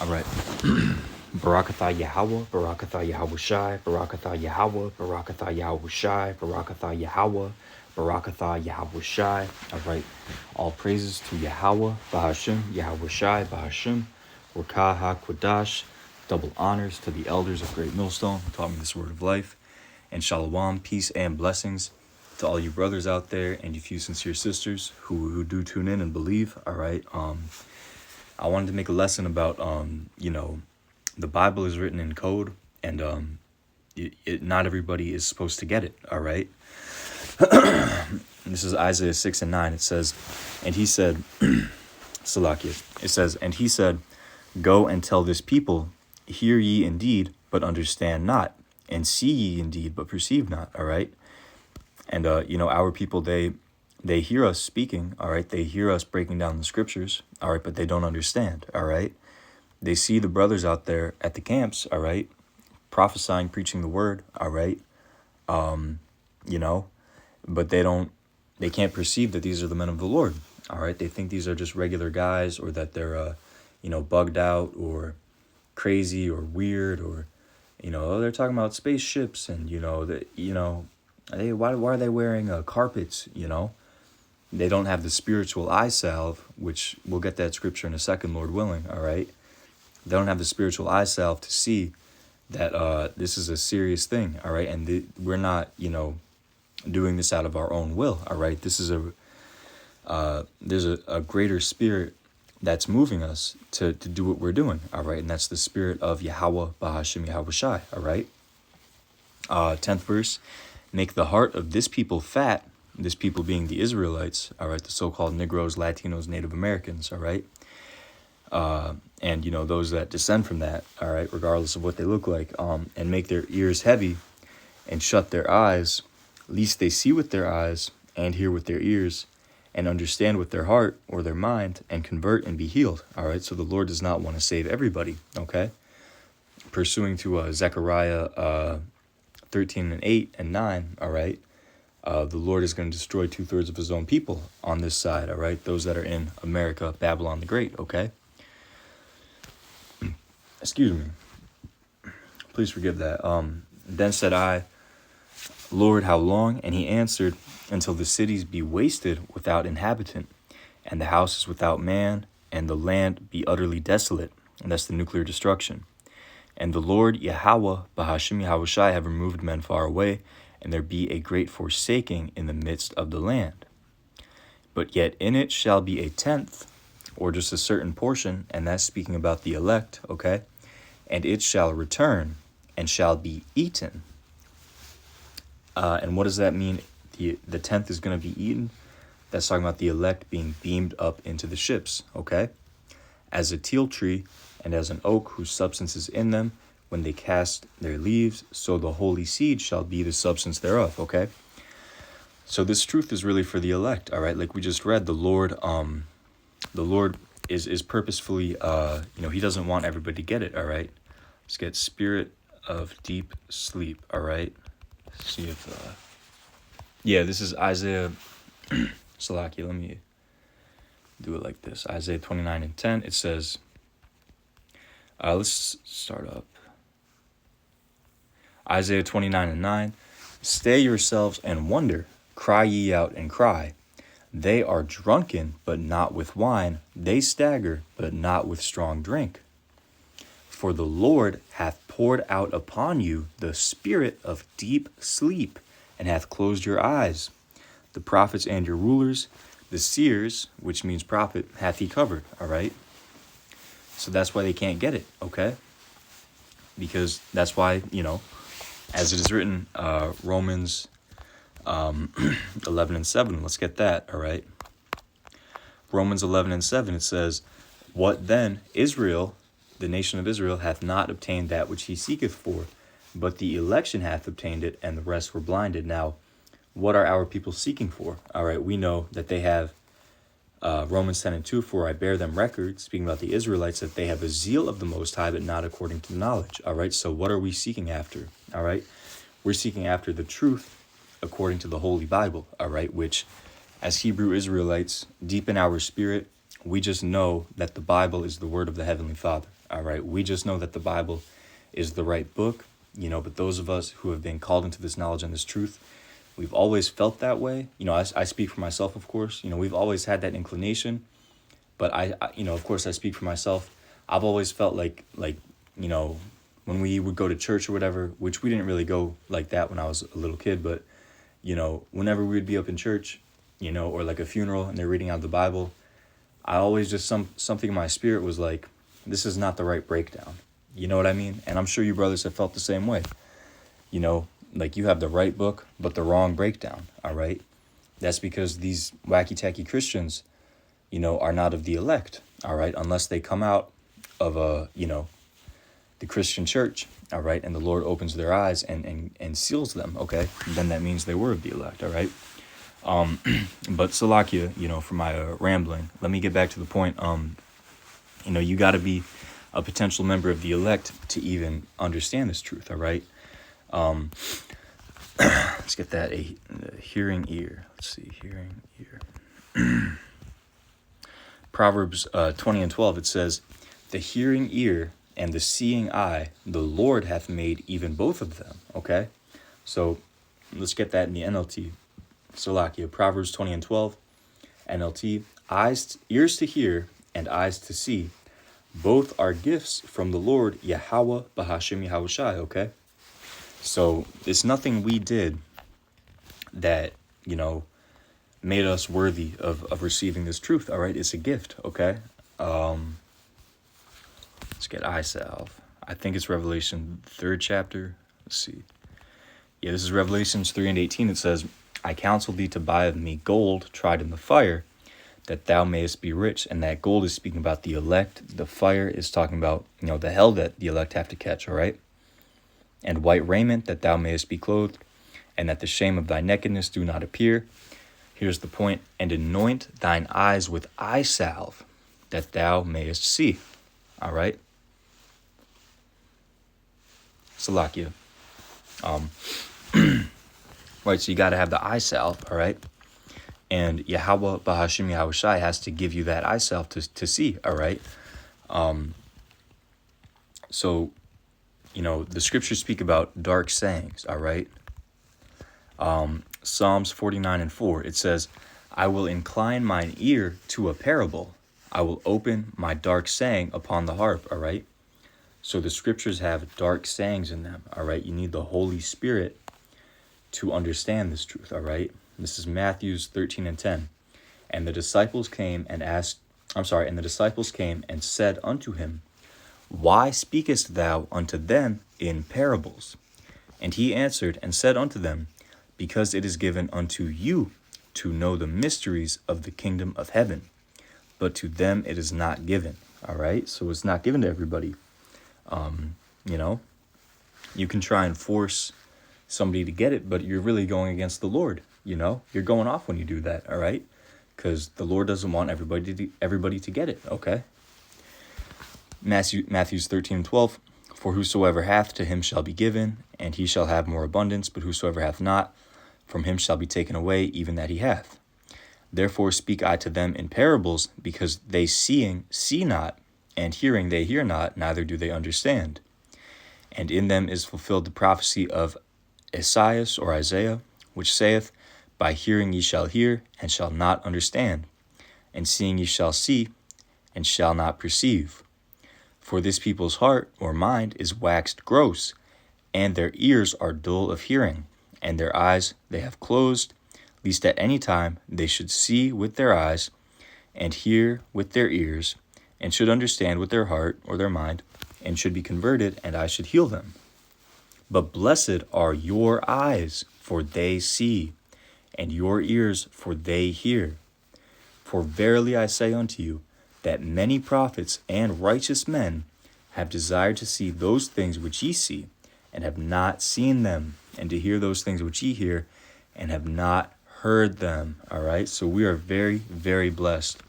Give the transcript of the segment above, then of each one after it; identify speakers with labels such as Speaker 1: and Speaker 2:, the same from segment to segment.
Speaker 1: All right. Barakatha Yahweh, Barakatha Yahweh Shai, Barakatha Yahweh, Barakatha Yahweh Shai, Barakatha Yahweh, Barakatha Yahweh Shai. All right. All praises to Yahweh, Bahashim, Yahweh Shai, Bahashim, Rakah HaKwadash. Double honors to the elders of Great Millstone who taught me this word of life. And shalom, peace and blessings to all you brothers out there and you few sincere sisters who do tune in and believe. All right. I wanted to make a lesson about, the Bible is written in code, and not everybody is supposed to get it, all right? This is Isaiah 6 and 9. It says, and he said, Salakia, it says, and he said, go and tell this people, hear ye indeed, but understand not, and see ye indeed, but perceive not, all right? And, our people, they hear us speaking, all right? They hear us breaking down the scriptures, all right? But they don't understand, all right? They see the brothers out there at the camps, all right? Prophesying, preaching the word, all right? But they can't perceive that these are the men of the Lord, all right? They think these are just regular guys, or that they're, bugged out or crazy or weird, or, they're talking about spaceships and, why are they wearing carpets, They don't have the spiritual eye salve, which we'll get that scripture in a second, Lord willing, all right? They don't have the spiritual eye salve to see that this is a serious thing, all right? And we're not, doing this out of our own will, all right? This is there's a greater spirit that's moving us to do what we're doing, all right? And that's the spirit of Yahweh, Bahashim, Yahweh Shai, all right? 10th verse, make the heart of this people fat, this people being the Israelites, all right, the so-called Negroes, Latinos, Native Americans, all right, and, those that descend from that, all right, regardless of what they look like, and make their ears heavy and shut their eyes, lest they see with their eyes and hear with their ears and understand with their heart or their mind and convert and be healed, all right? So the Lord does not want to save everybody, okay? Pursuing to Zechariah 13 and 8 and 9, all right? The Lord is going to destroy 2/3 of his own people on this side, all right? Those that are in America, Babylon the Great, okay? Excuse me. Please forgive that. Then said I, Lord, how long? And he answered, until the cities be wasted without inhabitant, and the houses without man, and the land be utterly desolate. And that's the nuclear destruction. And the Lord, Yahweh, Bahashim Yahweh Shai, have removed men far away, and there be a great forsaking in the midst of the land. But yet in it shall be a tenth, or just a certain portion, and that's speaking about the elect, okay? And it shall return, and shall be eaten. And what does that mean? The tenth is going to be eaten? That's talking about the elect being beamed up into the ships, okay? As a teal tree, and as an oak whose substance is in them, when they cast their leaves, so the holy seed shall be the substance thereof, okay? So this truth is really for the elect, all right? Like we just read, the Lord is purposefully, he doesn't want everybody to get it, all right? Let's get spirit of deep sleep, all right? Let's see if, this is Isaiah, Salaki, let me do it like this. Isaiah 29 and 10, it says, let's start up. Isaiah 29 and 9, stay yourselves and wonder, cry ye out and cry. They are drunken, but not with wine. They stagger, but not with strong drink. For the Lord hath poured out upon you the spirit of deep sleep, and hath closed your eyes. The prophets and your rulers, the seers, which means prophet, hath he covered, all right? So that's why they can't get it, okay? Because that's why, as it is written, Romans 11 and 7, let's get that, all right? Romans 11 and 7, it says, what then? Israel, the nation of Israel, hath not obtained that which he seeketh for, but the election hath obtained it, and the rest were blinded. Now, what are our people seeking for? All right, we know that they have Romans 10 and 2, for I bear them record, speaking about the Israelites, that they have a zeal of the Most High, but not according to knowledge. All right, so what are we seeking after? All right, we're seeking after the truth according to the Holy Bible, all right, which as Hebrew Israelites, deep in our spirit, We just know that the Bible is the word of the Heavenly Father. All right. We just know that the Bible is the right book, but those of us who have been called into this knowledge and this truth, we've always felt that way. I speak for myself, of course. We've always had that inclination, but I of course, I speak for myself. I've always felt like, when we would go to church or whatever, which we didn't really go like that when I was a little kid, but, whenever we would be up in church, or like a funeral and they're reading out the Bible, I always just, something in my spirit was like, this is not the right breakdown. You know what I mean? And I'm sure you brothers have felt the same way. Like you have the right book, but the wrong breakdown. All right. That's because these wacky tacky Christians, are not of the elect. All right. Unless they come out of the Christian church. All right. And the Lord opens their eyes and seals them. Okay. Then that means they were of the elect. All right. But Salakia, for my rambling, let me get back to the point. You got to be a potential member of the elect to even understand this truth. All right. Let's get that a hearing ear. Let's see, hearing ear. Proverbs 20:12. It says, "The hearing ear and the seeing eye, the Lord hath made even both of them." Okay, so let's get that in the NLT. Salakia, Proverbs 20:12, NLT. Ears to hear and eyes to see, both are gifts from the Lord Yahweh Bahashim Yahushai. Okay. So it's nothing we did that, made us worthy of receiving this truth. All right. It's a gift. Okay. Let's get eye salve. I think it's Revelation 3rd chapter. Let's see. Yeah, this is Revelations 3:18. It says, "I counsel thee to buy of me gold tried in the fire, that thou mayest be rich." And that gold is speaking about the elect. The fire is talking about, the hell that the elect have to catch. All right. "And white raiment, that thou mayest be clothed, and that the shame of thy nakedness do not appear." Here's the point. "And anoint thine eyes with eye salve, that thou mayest see." All right. Salakia. Right, so you got to have the eye salve, all right? And Yahweh Bahashim Yahushai has to give you that eye salve to see, all right? So, the scriptures speak about dark sayings, all right? Psalms 49:4, it says, "I will incline mine ear to a parable. I will open my dark saying upon the harp," all right? So the scriptures have dark sayings in them, all right? You need the Holy Spirit to understand this truth, all right? This is Matthew 13:10. And the disciples came and said unto him, "Why speakest thou unto them in parables?" And he answered and said unto them, "Because it is given unto you to know the mysteries of the kingdom of heaven, but to them it is not given." All right, so it's not given to everybody. You can try and force somebody to get it, but you're really going against the Lord. You're going off when you do that. All right, because the Lord doesn't want everybody to get it. Okay. Matthew 13:12. "For whosoever hath, to him shall be given, and he shall have more abundance. But whosoever hath not, from him shall be taken away even that he hath. Therefore speak I to them in parables, because they seeing see not, and hearing they hear not, neither do they understand. And in them is fulfilled the prophecy of Esaias or Isaiah, which saith, By hearing ye shall hear, and shall not understand, and seeing ye shall see, and shall not perceive. For this people's heart or mind is waxed gross, and their ears are dull of hearing, and their eyes they have closed, lest at any time they should see with their eyes, and hear with their ears, and should understand with their heart or their mind, and should be converted, and I should heal them. But blessed are your eyes, for they see, and your ears, for they hear. For verily I say unto you, that many prophets and righteous men have desired to see those things which ye see, and have not seen them, and to hear those things which ye hear, and have not heard them." All right, so we are very, very blessed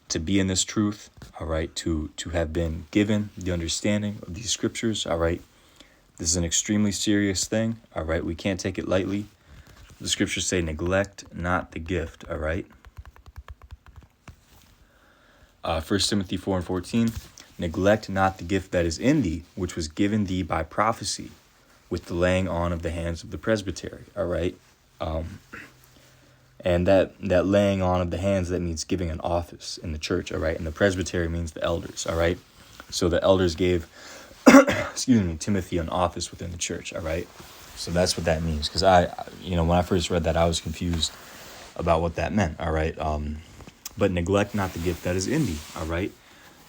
Speaker 1: to be in this truth, all right, to have been given the understanding of these scriptures, all right. This is an extremely serious thing, all right. We can't take it lightly. The scriptures say, neglect not the gift, all right. 1 Timothy 4:14, neglect not the gift that is in thee, which was given thee by prophecy, with the laying on of the hands of the presbytery. All right. And that laying on of the hands, that means giving an office in the church. All right. And the presbytery means the elders. All right. So the elders gave, Timothy an office within the church. All right. So that's what that means. Because when I first read that, I was confused about what that meant. All right. But neglect not the gift that is in thee. All right.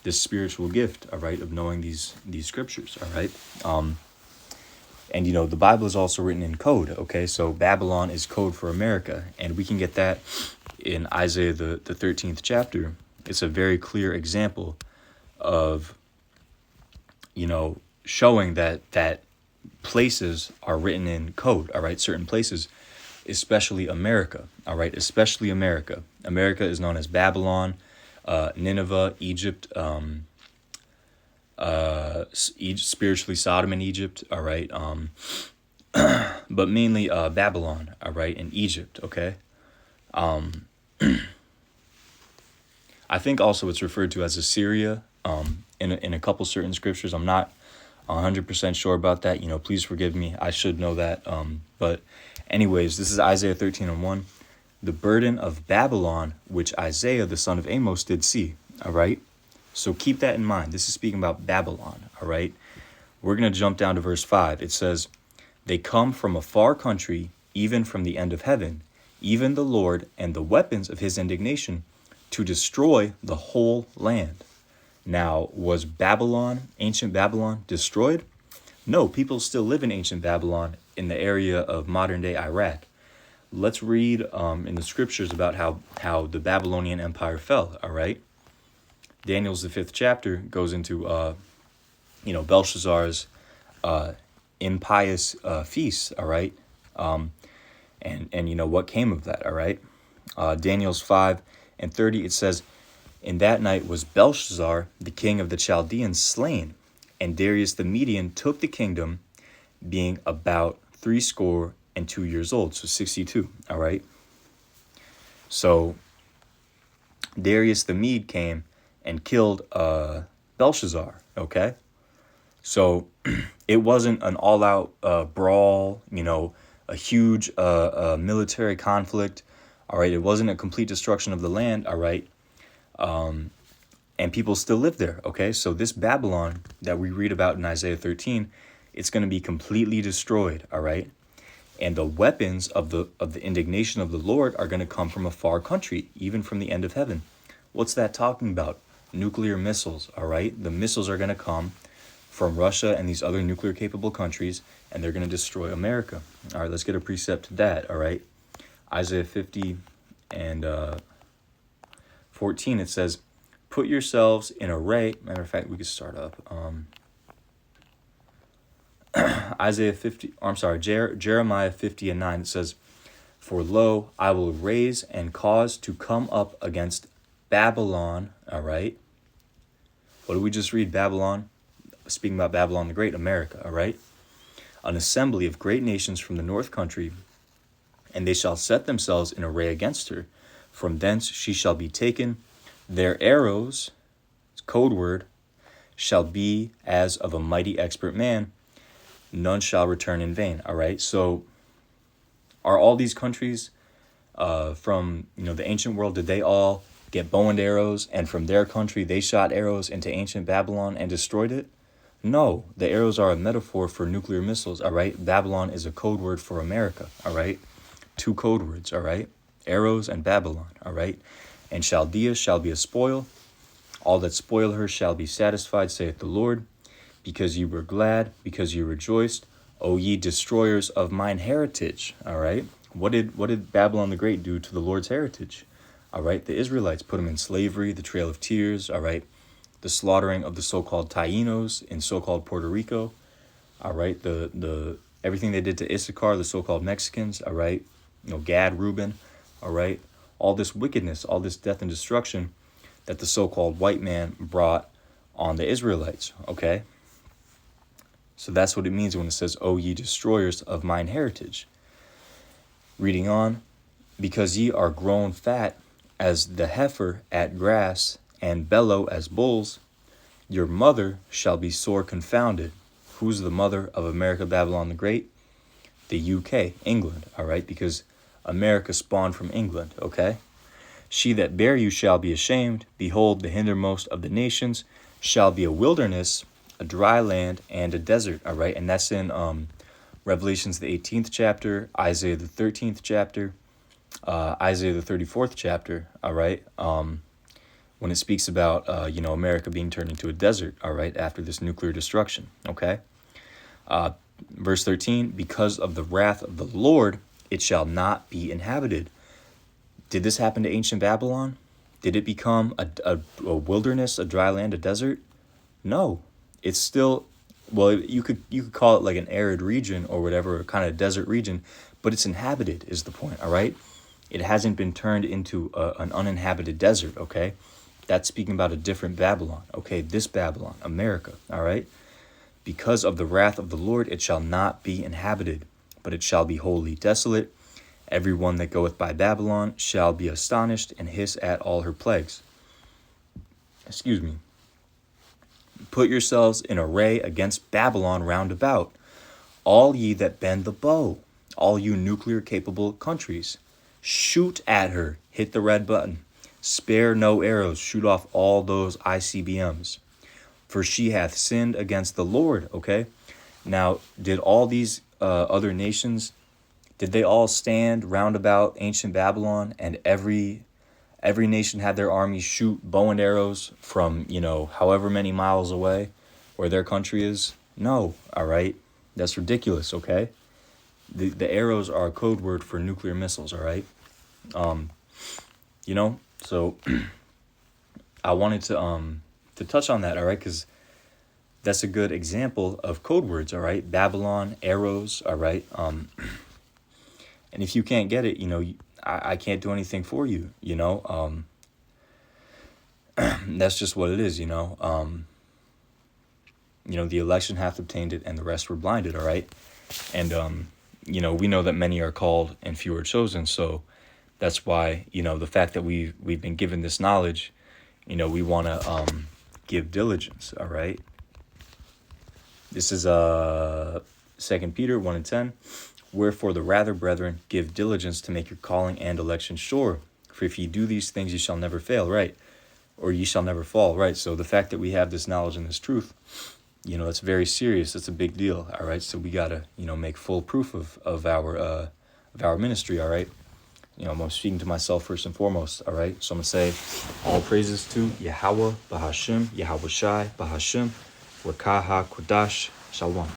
Speaker 1: This spiritual gift. All right. Of knowing these scriptures. All right. And, the Bible is also written in code, okay? So Babylon is code for America, and we can get that in Isaiah, the 13th chapter. It's a very clear example of, showing that places are written in code, all right? Certain places, especially America, all right? Especially America. America is known as Babylon, Nineveh, Egypt, spiritually Sodom and Egypt, all right, but mainly Babylon, all right, and Egypt, okay. I think also it's referred to as Assyria, in a couple certain scriptures. I'm not 100% sure about that. Please forgive me. I should know that. But anyways, this is Isaiah 13:1. The burden of Babylon, which Isaiah the son of Amos did see, all right. So keep that in mind. This is speaking about Babylon, all right? We're going to jump down to verse 5. It says, they come from a far country, even from the end of heaven, even the Lord and the weapons of his indignation, to destroy the whole land. Now, was Babylon, ancient Babylon, destroyed? No, people still live in ancient Babylon in the area of modern-day Iraq. Let's read in the scriptures about how the Babylonian Empire fell, all right? Daniel's the 5th chapter goes into, Belshazzar's impious feasts, all right? And what came of that, all right? Daniel's 5:30, it says, in that night was Belshazzar, the king of the Chaldeans, slain, and Darius the Median took the kingdom, being about 62 years old, so 62, all right? So Darius the Mede came and killed Belshazzar, okay? So it wasn't an all-out brawl, a huge military conflict, all right? It wasn't a complete destruction of the land, all right? And people still live there, okay? So this Babylon that we read about in Isaiah 13, it's going to be completely destroyed, all right? And the weapons of the indignation of the Lord are going to come from a far country, even from the end of heaven. What's that talking about? Nuclear missiles, all right? The missiles are going to come from Russia and these other nuclear-capable countries, and they're going to destroy America. All right, let's get a precept to that, all right? Isaiah 50 and 14, it says, put yourselves in array. Matter of fact, we could start up. Jeremiah 50:9, it says, for lo, I will raise and cause to come up against Babylon, all right? What did we just read? Babylon, speaking about Babylon the Great, America, all right? An assembly of great nations from the north country, and they shall set themselves in array against her. From thence she shall be taken. Their arrows, code word, shall be as of a mighty expert man. None shall return in vain, all right? So are all these countries from the ancient world, did they all get bow and arrows, and from their country they shot arrows into ancient Babylon and destroyed it? No, the arrows are a metaphor for nuclear missiles, all right? Babylon is a code word for America, all right? Two code words, all right? Arrows and Babylon, all right? And Chaldea shall be a spoil. All that spoil her shall be satisfied, saith the Lord, because ye were glad, because ye rejoiced, O ye destroyers of mine heritage, all right? What did Babylon the Great do to the Lord's heritage? All right, the Israelites put them in slavery, the Trail of Tears, all right, the slaughtering of the so-called Taínos in so-called Puerto Rico, all right, the everything they did to Issachar, the so-called Mexicans, all right, Gad, Reuben, all right, all this wickedness, all this death and destruction that the so-called white man brought on the Israelites, okay? So that's what it means when it says, O ye destroyers of mine heritage. Reading on, because ye are grown fat as the heifer at grass, and bellow as bulls, your mother shall be sore confounded. Who's the mother of America, Babylon the Great? The UK, England, all right? Because America spawned from England, okay? She that bare you shall be ashamed. Behold, the hindermost of the nations shall be a wilderness, a dry land, and a desert, all right? And that's in Revelations, the 18th chapter, Isaiah, the 13th chapter, Isaiah, the 34th chapter, all right? When it speaks about, America being turned into a desert, all right, after this nuclear destruction, okay? Verse 13, because of the wrath of the Lord, it shall not be inhabited. Did this happen to ancient Babylon? Did it become a wilderness, a dry land, a desert? No. It's still, well, you could call it like an arid region or whatever, kind of desert region, but it's inhabited is the point, all right? It hasn't been turned into an uninhabited desert, okay? That's speaking about a different Babylon, okay? This Babylon, America, all right? Because of the wrath of the Lord, it shall not be inhabited, but it shall be wholly desolate. Every one that goeth by Babylon shall be astonished and hiss at all her plagues. Excuse me. Put yourselves in array against Babylon round about, all ye that bend the bow, all you nuclear-capable countries. Shoot at her, hit the red button. Spare no arrows, shoot off all those ICBMs. For she hath sinned against the Lord, okay? Now, did all these other nations, did they all stand round about ancient Babylon, and every nation had their armies shoot bow and arrows from, however many miles away where their country is? No, all right? That's ridiculous, okay? The arrows are a code word for nuclear missiles, all right? So I wanted to touch on that, all right? Because that's a good example of code words, all right? Babylon, arrows, all right? And if you can't get it, I can't do anything for you, That's just what it is, the election hath obtained it and the rest were blinded, all right? And, we know that many are called and few are chosen. So that's why, the fact that we've been given this knowledge, we want to give diligence, all right? This is 2 Peter 1:10. Wherefore the rather, brethren, give diligence to make your calling and election sure. For if ye do these things, ye shall never fail, right? Or ye shall never fall, right? So the fact that we have this knowledge and this truth, it's very serious. It's a big deal, all right? So we got to, make full proof of our ministry, all right? I'm speaking to myself first and foremost, all right? So I'm going to say all praises to Yahweh, Bahashim, Yahweh Shai, Bahashim, Rakaha Kodash, Shalom.